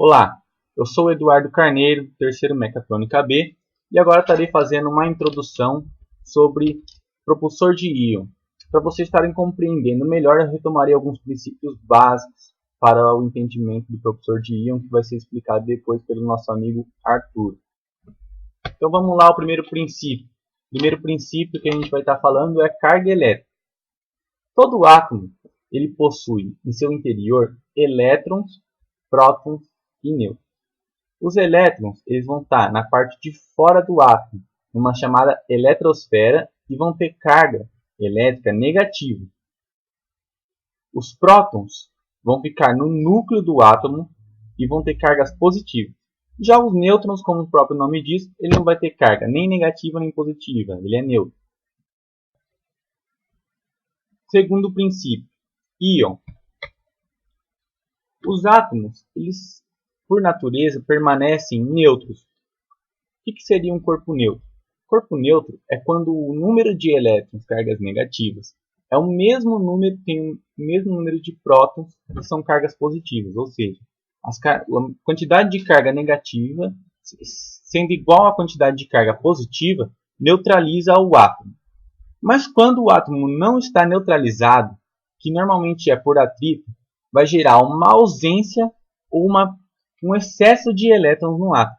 Olá, eu sou o Eduardo Carneiro, do terceiro Mecatrônica B, e agora estarei fazendo uma introdução sobre propulsor de íon. Para vocês estarem compreendendo melhor, eu retomarei alguns princípios básicos para o entendimento do propulsor de íon, que vai ser explicado depois pelo nosso amigo Arthur. Então vamos lá ao primeiro princípio. O primeiro princípio que a gente vai estar falando é carga elétrica. Todo átomo ele possui em seu interior elétrons, prótons e nêutrons. Os elétrons eles vão estar na parte de fora do átomo, numa chamada eletrosfera, e vão ter carga elétrica negativa. Os prótons vão ficar no núcleo do átomo e vão ter cargas positivas. Já os nêutrons, como o próprio nome diz, ele não vai ter carga nem negativa nem positiva, ele é neutro. Segundo princípio, íon. Os átomos, eles por natureza, permanecem neutros. O que seria um corpo neutro? Corpo neutro é quando o número de elétrons, cargas negativas, é o mesmo número, tem o mesmo número de prótons, que são cargas positivas, ou seja, a quantidade de carga negativa, sendo igual à quantidade de carga positiva, neutraliza o átomo. Mas quando o átomo não está neutralizado, que normalmente é por atrito, vai gerar uma ausência ou um excesso de elétrons no átomo,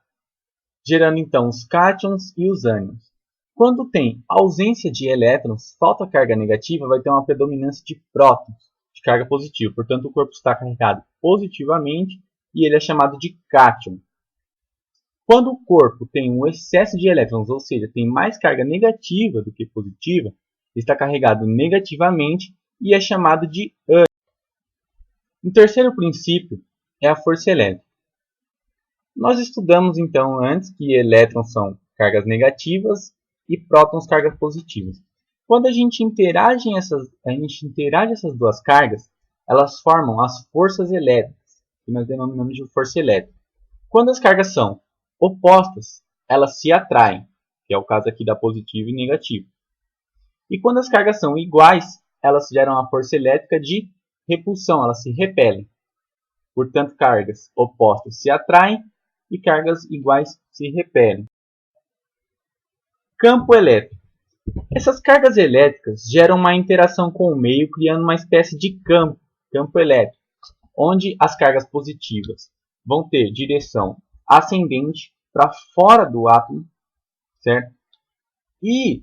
gerando então os cátions e os ânions. Quando tem ausência de elétrons, falta carga negativa, vai ter uma predominância de prótons, de carga positiva. Portanto, o corpo está carregado positivamente e ele é chamado de cátion. Quando o corpo tem um excesso de elétrons, ou seja, tem mais carga negativa do que positiva, ele está carregado negativamente e é chamado de ânion. O terceiro princípio é a força elétrica. Nós estudamos então antes que elétrons são cargas negativas e prótons cargas positivas. Quando a gente interage essas duas cargas, elas formam as forças elétricas, que nós denominamos de força elétrica. Quando as cargas são opostas, elas se atraem, que é o caso aqui da positiva e negativa. E quando as cargas são iguais, elas geram a força elétrica de repulsão, elas se repelem. Portanto, cargas opostas se atraem e cargas iguais se repelem. Campo elétrico. Essas cargas elétricas geram uma interação com o meio, criando uma espécie de campo elétrico, onde as cargas positivas vão ter direção ascendente para fora do átomo, certo? E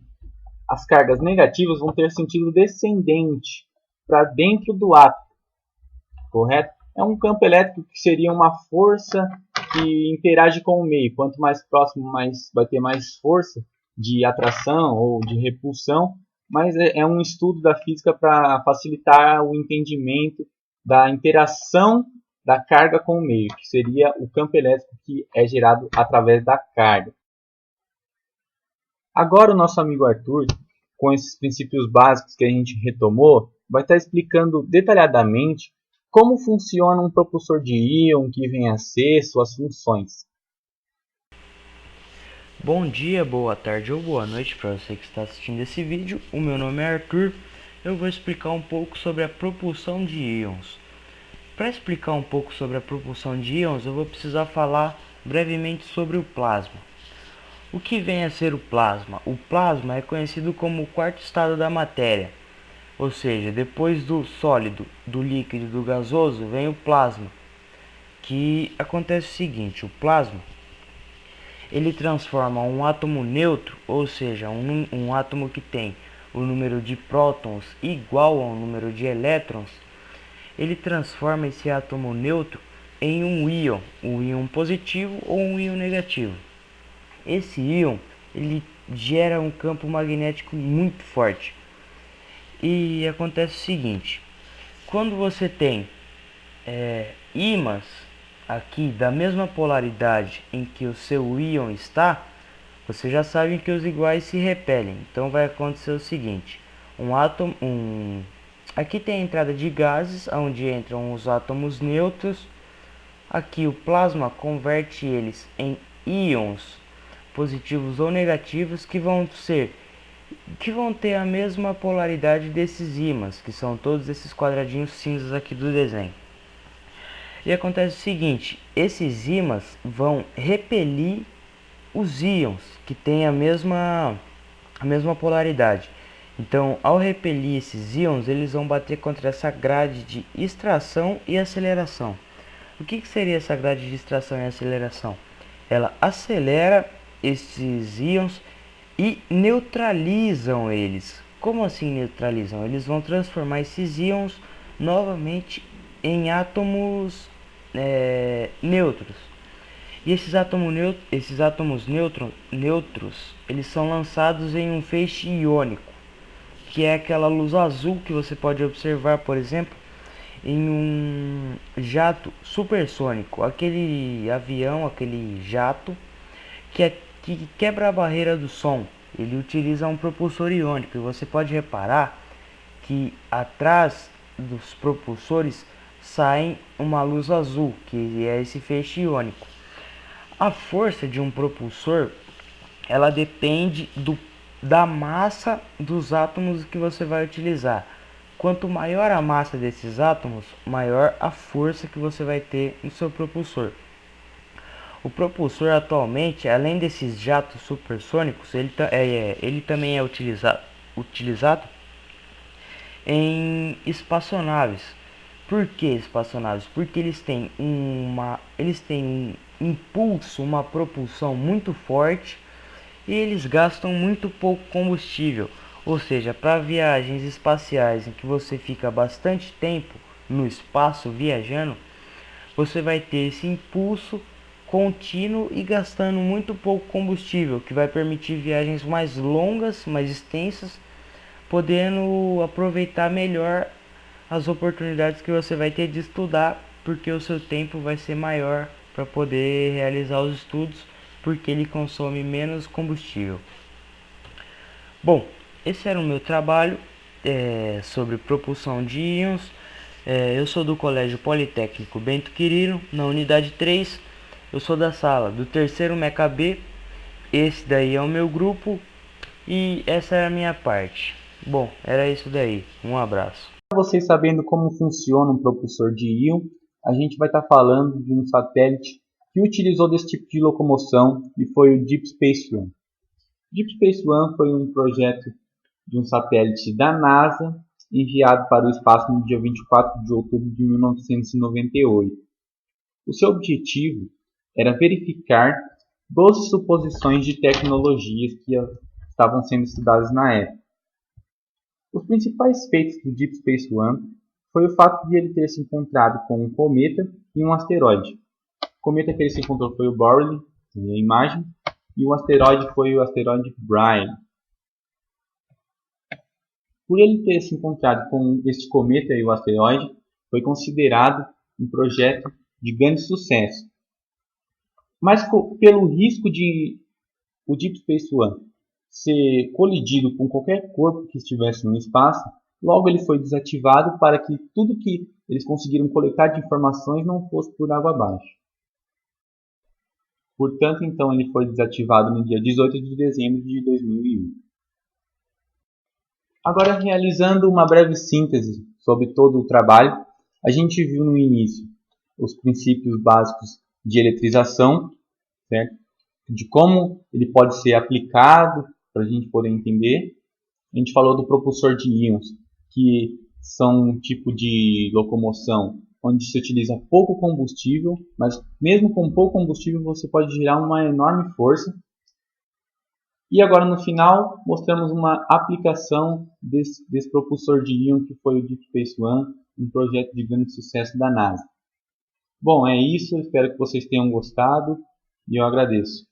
as cargas negativas vão ter sentido descendente para dentro do átomo, correto? É um campo elétrico que seria uma força que interage com o meio. Quanto mais próximo, vai ter mais força de atração ou de repulsão. Mas é um estudo da física para facilitar o entendimento da interação da carga com o meio, que seria o campo elétrico que é gerado através da carga. Agora o nosso amigo Arthur, com esses princípios básicos que a gente retomou, vai estar explicando detalhadamente como funciona um propulsor de íon, que vem a ser, suas funções. Bom dia, boa tarde ou boa noite para você que está assistindo esse vídeo. O meu nome é Arthur. Eu vou explicar um pouco sobre a propulsão de íons. Para explicar um pouco sobre a propulsão de íons, eu vou precisar falar brevemente sobre o plasma. O que vem a ser o plasma? O plasma é conhecido como o quarto estado da matéria. Ou seja, depois do sólido, do líquido e do gasoso, vem o plasma. Que acontece o seguinte, o plasma ele transforma um átomo neutro, ou seja, um átomo que tem o número de prótons igual ao número de elétrons, ele transforma esse átomo neutro em um íon positivo ou um íon negativo. Esse íon ele gera um campo magnético muito forte. E acontece o seguinte, quando você tem ímãs aqui da mesma polaridade em que o seu íon está, você já sabe que os iguais se repelem. Então vai acontecer o seguinte, aqui tem a entrada de gases, onde entram os átomos neutros. Aqui o plasma converte eles em íons positivos ou negativos que vão ter a mesma polaridade desses ímãs, que são todos esses quadradinhos cinzas aqui do desenho. E acontece o seguinte, esses ímãs vão repelir os íons que têm a mesma polaridade. Então, ao repelir esses íons, eles vão bater contra essa grade de extração e aceleração. O que seria essa grade de extração e aceleração? Ela acelera esses íons e neutralizam eles. Como assim neutralizam? Eles vão transformar esses íons novamente em átomos neutros. E esses átomos neutros, eles são lançados em um feixe iônico, que é aquela luz azul que você pode observar, por exemplo, em um jato supersônico, aquele avião, aquele jato que quebra a barreira do som. Ele utiliza um propulsor iônico e você pode reparar que atrás dos propulsores sai uma luz azul, que é esse feixe iônico. A força de um propulsor, ela depende da massa dos átomos que você vai utilizar. Quanto maior a massa desses átomos, maior a força que você vai ter no seu propulsor. O propulsor atualmente, além desses jatos supersônicos, ele também é utilizado em espaçonaves. Por que espaçonaves? Porque eles têm um impulso, uma propulsão muito forte e eles gastam muito pouco combustível. Ou seja, para viagens espaciais em que você fica bastante tempo no espaço viajando, você vai ter esse impulso contínuo e gastando muito pouco combustível, que vai permitir viagens mais longas, mais extensas, podendo aproveitar melhor as oportunidades que você vai ter de estudar, porque o seu tempo vai ser maior para poder realizar os estudos, porque ele consome menos combustível. Bom, esse era o meu trabalho sobre propulsão de íons. Eu sou do Colégio Politécnico Bento Quirino, na unidade 3. Eu sou da sala do terceiro Meca B. Esse daí é o meu grupo e essa é a minha parte. Bom, era isso daí. Um abraço. Para vocês sabendo como funciona um propulsor de íon, a gente vai estar falando de um satélite que utilizou desse tipo de locomoção e foi o Deep Space One. Deep Space One foi um projeto de um satélite da NASA enviado para o espaço no dia 24 de outubro de 1998. O seu objetivo era verificar 12 suposições de tecnologias que estavam sendo estudadas na época. Os principais feitos do Deep Space One foi o fato de ele ter se encontrado com um cometa e um asteroide. O cometa que ele se encontrou foi o Borrelly, a imagem, e o asteroide foi o asteroide Brian. Por ele ter se encontrado com este cometa e o asteroide, foi considerado um projeto de grande sucesso. Mas pelo risco de o Deep Space One ser colidido com qualquer corpo que estivesse no espaço, logo ele foi desativado para que tudo que eles conseguiram coletar de informações não fosse por água abaixo. Portanto, então ele foi desativado no dia 18 de dezembro de 2001. Agora, realizando uma breve síntese sobre todo o trabalho, a gente viu no início os princípios básicos de eletrização, certo? De como ele pode ser aplicado para a gente poder entender. A gente falou do propulsor de íons, que são um tipo de locomoção onde se utiliza pouco combustível, mas mesmo com pouco combustível você pode gerar uma enorme força. E agora no final mostramos uma aplicação desse propulsor de íon que foi o Deep Space One, um projeto de grande sucesso da NASA. Bom, é isso, espero que vocês tenham gostado e eu agradeço.